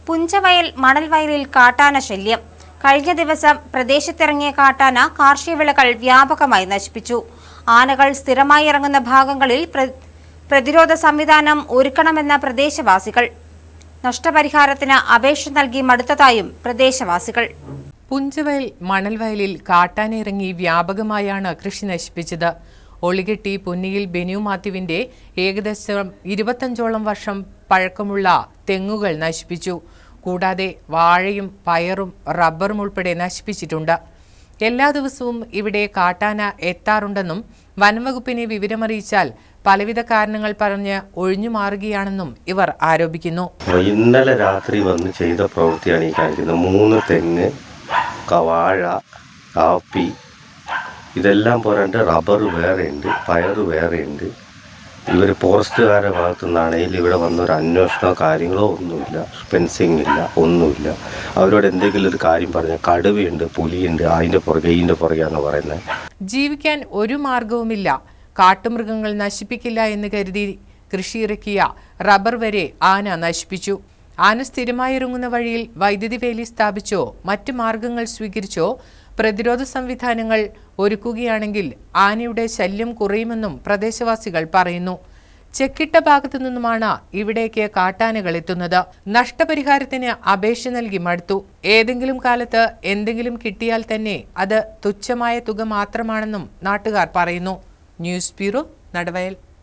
പുഞ്ചവയൽ മണൽവയലിൽ കാട്ടാന ശല്യം. കഴിഞ്ഞ ദിവസം പ്രദേശത്തിറങ്ങിയ കാട്ടാന കാർഷിക വിളകൾ വ്യാപകമായി നശിപ്പിച്ചു. ആനകൾ സ്ഥിരമായി ഇറങ്ങുന്ന ഭാഗങ്ങളിൽ പ്രതിരോധ സംവിധാനം ഒരുക്കണമെന്ന പ്രദേശവാസികൾ. നഷ്ടപരിഹാരത്തിന് അപേക്ഷ നൽകി മടുത്തതായും പ്രദേശവാസികൾ. പുഞ്ചവയൽ മണൽവയലിൽ കാട്ടാന ഇറങ്ങി വ്യാപകമായാണ് കൃഷി നശിപ്പിച്ചത്. ഒളികെട്ടി പൊന്നിയിൽ ബെനു മാത്യുവിന്റെ ഏകദേശം 25ഓളം വർഷം പഴക്കമുള്ള തെങ്ങുകൾ നശിപ്പിച്ചു. കൂടാതെ വാഴയും പയറും റബ്ബറും ഉൾപ്പെടെ നശിപ്പിച്ചിട്ടുണ്ട്. എല്ലാ ദിവസവും ഇവിടെ കാട്ടാന എത്താറുണ്ടെന്നും വനംവകുപ്പിനെ വിവരമറിയിച്ചാൽ പലവിധ കാരണങ്ങൾ പറഞ്ഞ് ഒഴിഞ്ഞു മാറുകയാണെന്നും ഇവർ ആരോപിക്കുന്നു. ഇന്നലെ രാത്രി വന്ന് ചെയ്ത പ്രവൃത്തിയാണ് ഈ കാണിക്കുന്നത്. 3 തെങ്ങ്, വാഴ, കാപ്പി, ഇതെല്ലാം പോരാണ്ട് റബ്ബർ വേറെയുണ്ട്, പയറ് വേറെയുണ്ട്. ഇവർ ഫോറസ്റ്റുകാരുടെ ഭാഗത്തു നിന്നാണെങ്കിൽ ഇവിടെ വന്നൊരു അന്വേഷണമോ കാര്യങ്ങളോ ഒന്നുമില്ല, ഫെൻസിങ് ഇല്ല, ഒന്നുമില്ല. അവരോട് എന്തെങ്കിലും ഒരു കാര്യം പറഞ്ഞാൽ കടുവയുണ്ട്, പുലിയുണ്ട്, ഇതിൻ്റെ പുറകെയാണെന്ന് പറയുന്നത്. ജീവിക്കാൻ ഒരു മാർഗവുമില്ല, കാട്ടുമൃഗങ്ങൾ നശിപ്പിക്കില്ല എന്ന് കരുതി കൃഷിയിറക്കിയ റബ്ബർ വരെ ആന നശിപ്പിച്ചു. ആന സ്ഥിരമായി ഇറങ്ങുന്ന വഴിയിൽ വൈദ്യുതി വേലി സ്ഥാപിച്ചോ മറ്റു മാർഗങ്ങൾ സ്വീകരിച്ചോ പ്രതിരോധ സംവിധാനങ്ങൾ ഒരുക്കുകയാണെങ്കിൽ ആനയുടെ ശല്യം കുറയുമെന്നും പ്രദേശവാസികൾ പറയുന്നു. ചെക്കിട്ട ഭാഗത്തു നിന്നുമാണ് ഇവിടേക്ക് കാട്ടാനകൾ എത്തുന്നത്. നഷ്ടപരിഹാരത്തിന് അപേക്ഷ നൽകി മടുത്തു. ഏതെങ്കിലും കാലത്ത് എന്തെങ്കിലും കിട്ടിയാൽ തന്നെ അത് തുച്ഛമായ തുക മാത്രമാണെന്നും നാട്ടുകാർ പറയുന്നു. News bureau, Nadavayal.